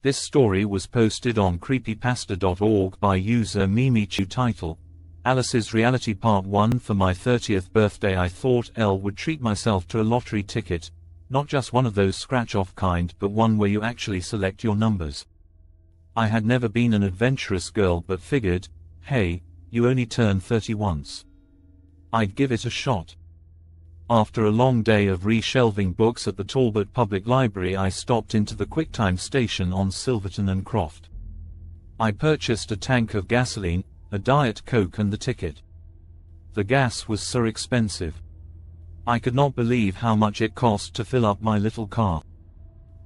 This story was posted on creepypasta.org by user Mimichu. Title: Alice's Reality Part 1. For my 30th birthday I thought Elle would treat myself to a lottery ticket, not just one of those scratch-off kind but one where you actually select your numbers. I had never been an adventurous girl but figured, hey, you only turn 30 once. I'd give it a shot. After a long day of re-shelving books at the Talbot Public Library, I stopped into the QuickTime station on Silverton and Croft. I purchased a tank of gasoline, a Diet Coke and the ticket. The gas was so expensive. I could not believe how much it cost to fill up my little car.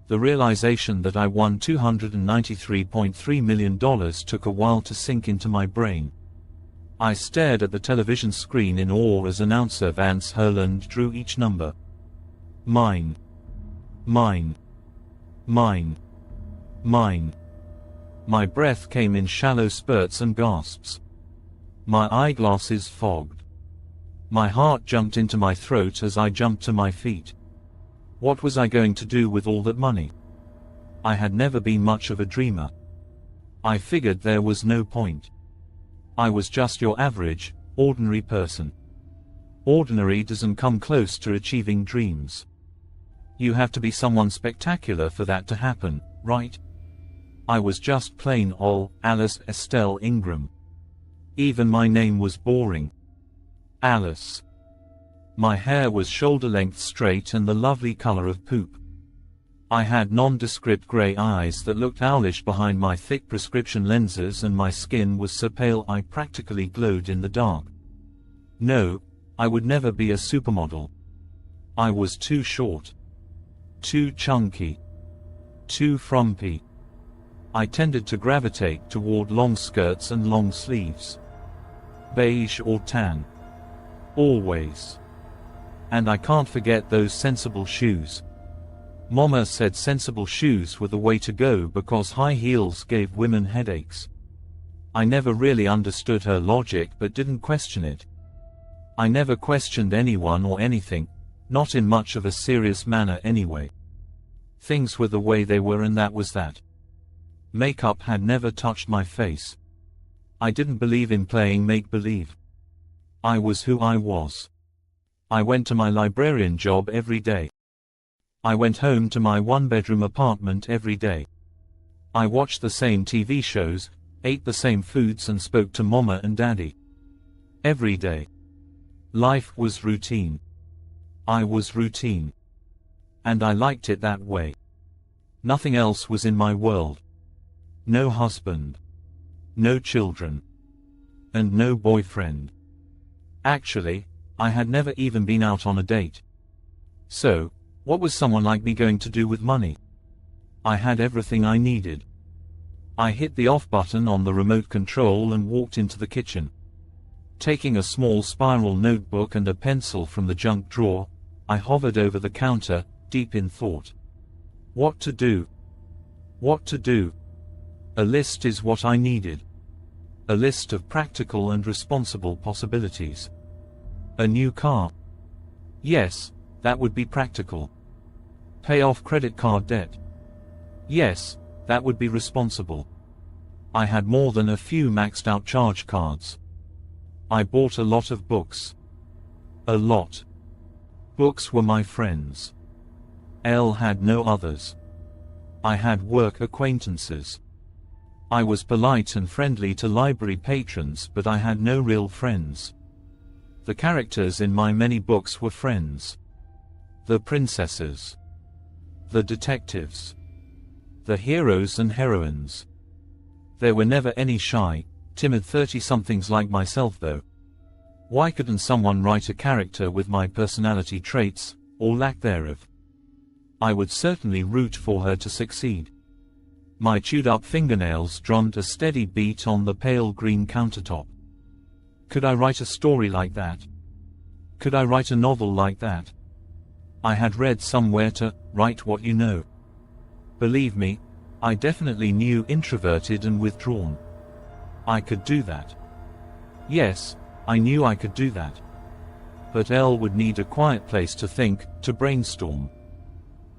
The realization that I won $293.3 million took a while to sink into my brain. I stared at the television screen in awe as announcer Vance Herland drew each number. Mine. Mine. Mine. Mine. My breath came in shallow spurts and gasps. My eyeglasses fogged. My heart jumped into my throat as I jumped to my feet. What was I going to do with all that money? I had never been much of a dreamer. I figured there was no point. I was just your average, ordinary person. Ordinary doesn't come close to achieving dreams. You have to be someone spectacular for that to happen, right? I was just plain old Alice Estelle Ingram. Even my name was boring. Alice. My hair was shoulder-length straight and the lovely color of poop. I had nondescript gray eyes that looked owlish behind my thick prescription lenses, and my skin was so pale I practically glowed in the dark. No, I would never be a supermodel. I was too short. Too chunky. Too frumpy. I tended to gravitate toward long skirts and long sleeves. Beige or tan. Always. And I can't forget those sensible shoes. Mama said sensible shoes were the way to go because high heels gave women headaches. I never really understood her logic but didn't question it. I never questioned anyone or anything, not in much of a serious manner anyway. Things were the way they were and that was that. Makeup had never touched my face. I didn't believe in playing make-believe. I was who I was. I went to my librarian job every day. I went home to my one-bedroom apartment every day. I watched the same TV shows, ate the same foods and spoke to Mama and Daddy. Every day. Life was routine. I was routine. And I liked it that way. Nothing else was in my world. No husband. No children. And no boyfriend. Actually, I had never even been out on a date. So, what was someone like me going to do with money? I had everything I needed. I hit the off button on the remote control and walked into the kitchen. Taking a small spiral notebook and a pencil from the junk drawer, I hovered over the counter, deep in thought. What to do? What to do? A list is what I needed. A list of practical and responsible possibilities. A new car. Yes, that would be practical. Pay off credit card debt. Yes, that would be responsible. I had more than a few maxed out charge cards. I bought a lot of books. A lot. Books were my friends. Elle had no others. I had work acquaintances. I was polite and friendly to library patrons, but I had no real friends. The characters in my many books were friends. The princesses. The detectives. The heroes and heroines. There were never any shy, timid 30-somethings like myself though. Why couldn't someone write a character with my personality traits, or lack thereof? I would certainly root for her to succeed. My chewed-up fingernails drummed a steady beat on the pale green countertop. Could I write a story like that? Could I write a novel like that? I had read somewhere to write what you know. Believe me, I definitely knew introverted and withdrawn. I could do that. Yes, I knew I could do that. But Elle would need a quiet place to think, to brainstorm.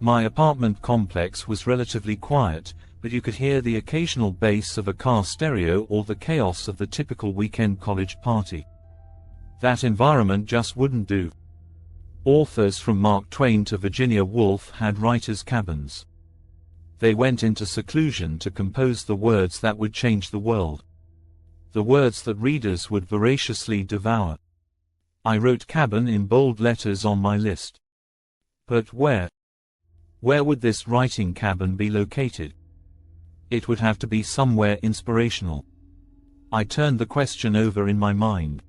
My apartment complex was relatively quiet, but you could hear the occasional bass of a car stereo or the chaos of the typical weekend college party. That environment just wouldn't do. Authors from Mark Twain to Virginia Woolf had writers' cabins. They went into seclusion to compose the words that would change the world. The words that readers would voraciously devour. I wrote cabin in bold letters on my list. But where? Where would this writing cabin be located? It would have to be somewhere inspirational. I turned the question over in my mind.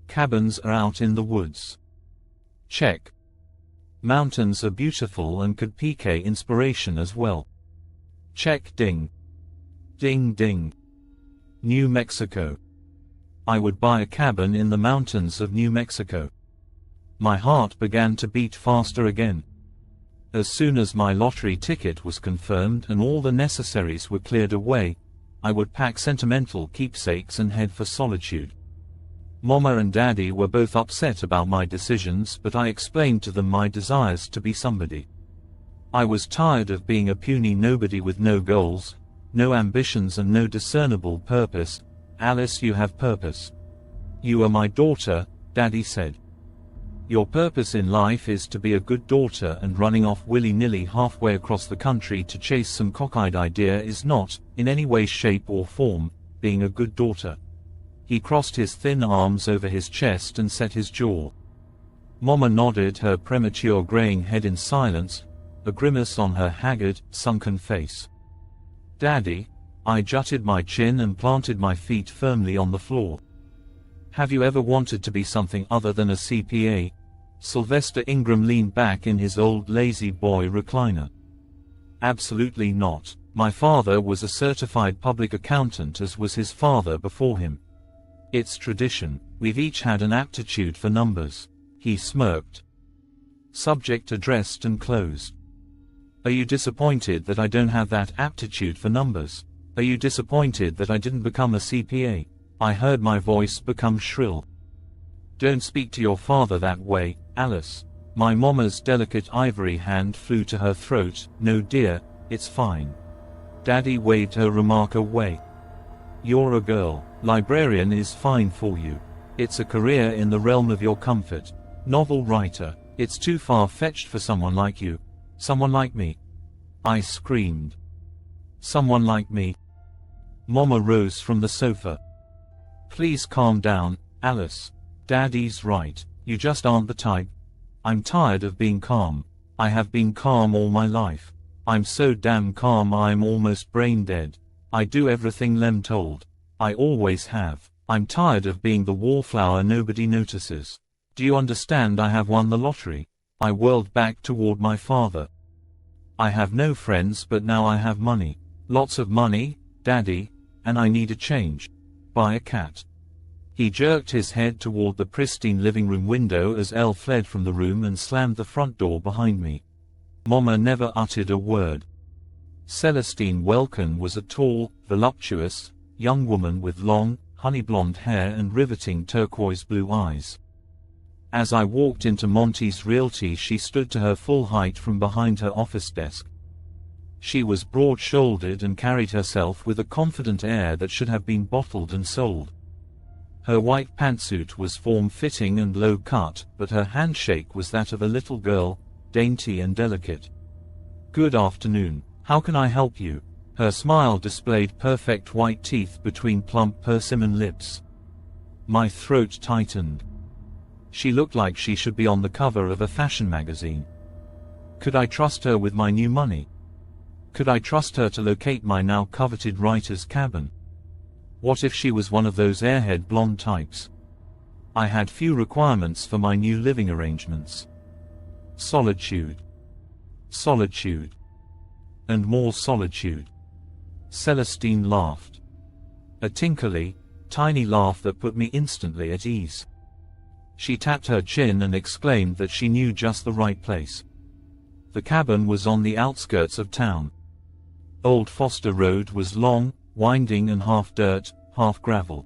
Cabins are out in the woods. Check. Mountains are beautiful and could pique inspiration as well. Check. Ding. Ding ding. New Mexico. I would buy a cabin in the mountains of New Mexico. My heart began to beat faster again. As soon as my lottery ticket was confirmed and all the necessaries were cleared away, I would pack sentimental keepsakes and head for solitude. Mama and Daddy were both upset about my decisions, but I explained to them my desires to be somebody. I was tired of being a puny nobody with no goals, no ambitions and no discernible purpose. Alice, you have purpose. You are my daughter, Daddy said. Your purpose in life is to be a good daughter, and running off willy-nilly halfway across the country to chase some cockeyed idea is not, in any way, shape or form, being a good daughter. He crossed his thin arms over his chest and set his jaw. Mama nodded her premature graying head in silence, a grimace on her haggard, sunken face. Daddy, I jutted my chin and planted my feet firmly on the floor. Have you ever wanted to be something other than a CPA? Sylvester Ingram leaned back in his old lazy boy recliner. Absolutely not. My father was a certified public accountant, as was his father before him. It's tradition. We've each had an aptitude for numbers. He smirked. Subject addressed and closed. Are you disappointed that I don't have that aptitude for numbers? Are you disappointed that I didn't become a CPA? I heard my voice become shrill. Don't speak to your father that way, Alice. My mama's delicate ivory hand flew to her throat. No dear, it's fine. Daddy waved her remark away. You're a girl. Librarian is fine for you. It's a career in the realm of your comfort. Novel writer. It's too far-fetched for someone like you. Someone like me. I screamed. Someone like me. Mama rose from the sofa. Please calm down, Alice. Daddy's right. You just aren't the type. I'm tired of being calm. I have been calm all my life. I'm so damn calm I'm almost brain dead. I do everything Lem told. I always have. I'm tired of being the wallflower nobody notices. Do you understand? I have won the lottery. I whirled back toward my father. I have no friends, but now I have money. Lots of money, Daddy, and I need a change. Buy a cat. He jerked his head toward the pristine living room window as Elle fled from the room and slammed the front door behind me. Mama never uttered a word. Celestine Welkin was a tall, voluptuous, young woman with long, honey-blonde hair and riveting turquoise blue eyes. As I walked into Monty's Realty, she stood to her full height from behind her office desk. She was broad-shouldered and carried herself with a confident air that should have been bottled and sold. Her white pantsuit was form-fitting and low-cut, but her handshake was that of a little girl, dainty and delicate. Good afternoon. How can I help you? Her smile displayed perfect white teeth between plump persimmon lips. My throat tightened. She looked like she should be on the cover of a fashion magazine. Could I trust her with my new money? Could I trust her to locate my now coveted writer's cabin? What if she was one of those airhead blonde types? I had few requirements for my new living arrangements. Solitude. Solitude. And more solitude. Celestine laughed. A tinkly, tiny laugh that put me instantly at ease. She tapped her chin and exclaimed that she knew just the right place. The cabin was on the outskirts of town. Old Foster Road was long, winding and half dirt, half gravel.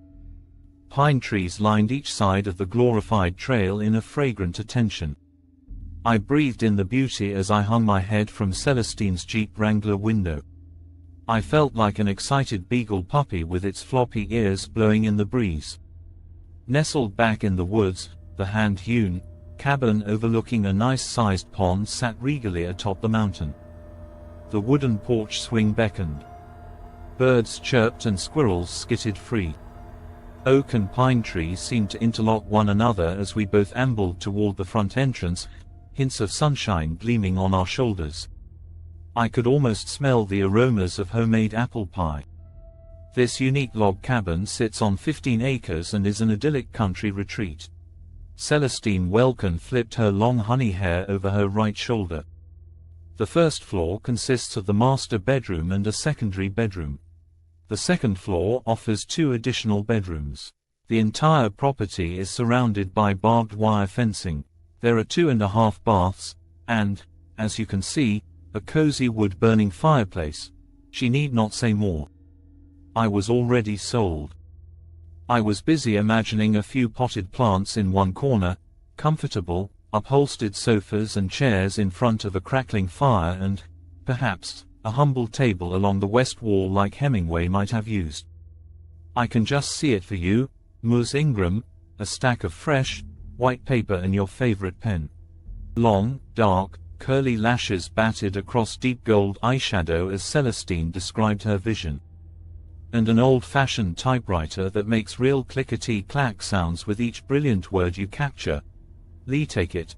Pine trees lined each side of the glorified trail in a fragrant attention. I breathed in the beauty as I hung my head from Celestine's Jeep Wrangler window. I felt like an excited beagle puppy with its floppy ears blowing in the breeze. Nestled back in the woods, the hand-hewn cabin overlooking a nice-sized pond sat regally atop the mountain. The wooden porch swing beckoned. Birds chirped and squirrels skittered free. Oak and pine trees seemed to interlock one another as we both ambled toward the front entrance, hints of sunshine gleaming on our shoulders. I could almost smell the aromas of homemade apple pie. This unique log cabin sits on 15 acres and is an idyllic country retreat. Celestine Welkin flipped her long honey hair over her right shoulder. The first floor consists of the master bedroom and a secondary bedroom. The second floor offers 2 additional bedrooms. The entire property is surrounded by barbed wire fencing. There are 2.5 baths, and, as you can see, a cozy wood-burning fireplace. She need not say more. I was already sold. I was busy imagining a few potted plants in one corner, comfortable, upholstered sofas and chairs in front of a crackling fire and, perhaps, a humble table along the west wall like Hemingway might have used. I can just see it for you, Ms. Ingram, a stack of fresh, white paper and your favorite pen. Long, dark, curly lashes batted across deep gold eyeshadow as Celestine described her vision. And an old-fashioned typewriter that makes real clickety-clack sounds with each brilliant word you capture. Lee, take it.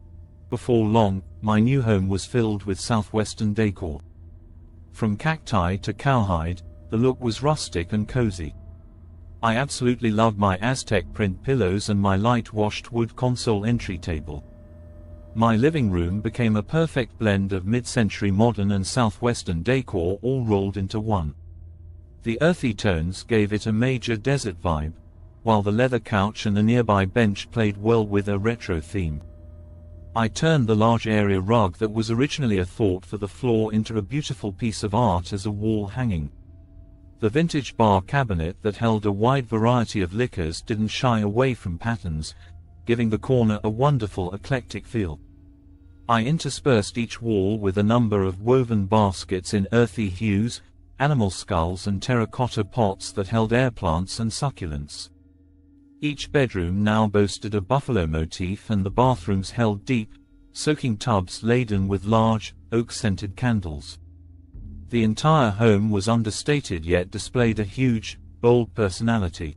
Before long, my new home was filled with southwestern decor. From cacti to cowhide, the look was rustic and cozy. I absolutely loved my Aztec print pillows and my light-washed wood console entry table. My living room became a perfect blend of mid-century modern and southwestern decor all rolled into one. The earthy tones gave it a major desert vibe, while the leather couch and a nearby bench played well with a retro theme. I turned the large area rug that was originally a thought for the floor into a beautiful piece of art as a wall hanging. The vintage bar cabinet that held a wide variety of liquors didn't shy away from patterns, giving the corner a wonderful eclectic feel. I interspersed each wall with a number of woven baskets in earthy hues, animal skulls and terracotta pots that held air plants and succulents. Each bedroom now boasted a buffalo motif and the bathrooms held deep, soaking tubs laden with large, oak-scented candles. The entire home was understated yet displayed a huge, bold personality.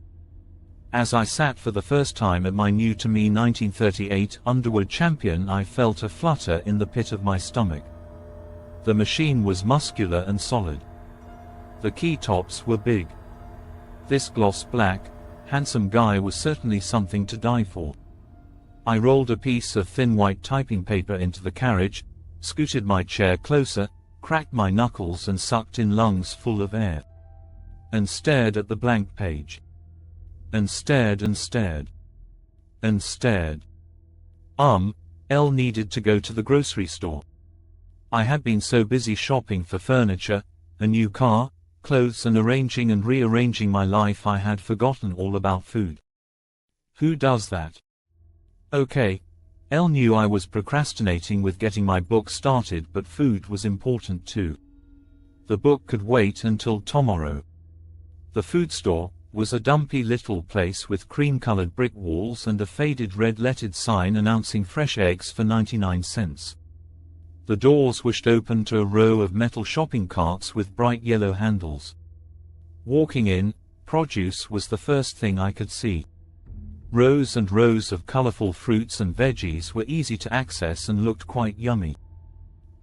As I sat for the first time at my new-to-me 1938 Underwood Champion, I felt a flutter in the pit of my stomach. The machine was muscular and solid. The keytops were big. This gloss black, handsome guy was certainly something to die for. I rolled a piece of thin white typing paper into the carriage, scooted my chair closer, cracked my knuckles and sucked in lungs full of air. And stared at the blank page. And stared and stared. And stared. Elle needed to go to the grocery store. I had been so busy shopping for furniture, a new car, clothes and arranging and rearranging my life I had forgotten all about food. Who does that? Okay. Elle knew I was procrastinating with getting my book started, but food was important too. The book could wait until tomorrow. The food store was a dumpy little place with cream-colored brick walls and a faded red lettered sign announcing fresh eggs for 99 cents. The doors wished open to a row of metal shopping carts with bright yellow handles. Walking in, produce was the first thing I could see. Rows and rows of colorful fruits and veggies were easy to access and looked quite yummy.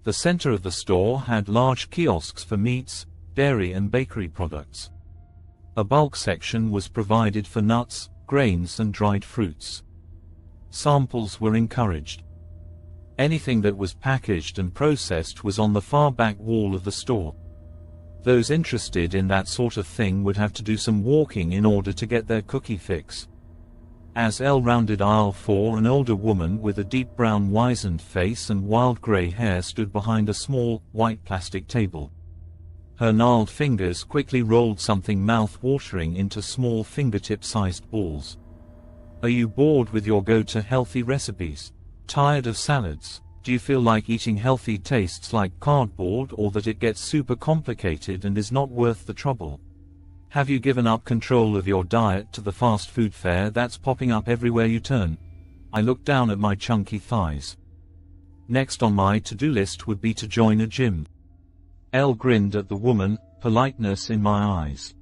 The center of the store had large kiosks for meats, dairy and bakery products. A bulk section was provided for nuts, grains and dried fruits. Samples were encouraged. Anything that was packaged and processed was on the far back wall of the store. Those interested in that sort of thing would have to do some walking in order to get their cookie fix. As Elle rounded aisle 4, an older woman with a deep brown wizened face and wild gray hair stood behind a small, white plastic table. Her gnarled fingers quickly rolled something mouth-watering into small fingertip-sized balls. Are you bored with your go-to healthy recipes? Tired of salads? Do you feel like eating healthy tastes like cardboard, or that it gets super complicated and is not worth the trouble? Have you given up control of your diet to the fast food fare that's popping up everywhere you turn? I looked down at my chunky thighs. Next on my to-do list would be to join a gym. Elle grinned at the woman, politeness in my eyes.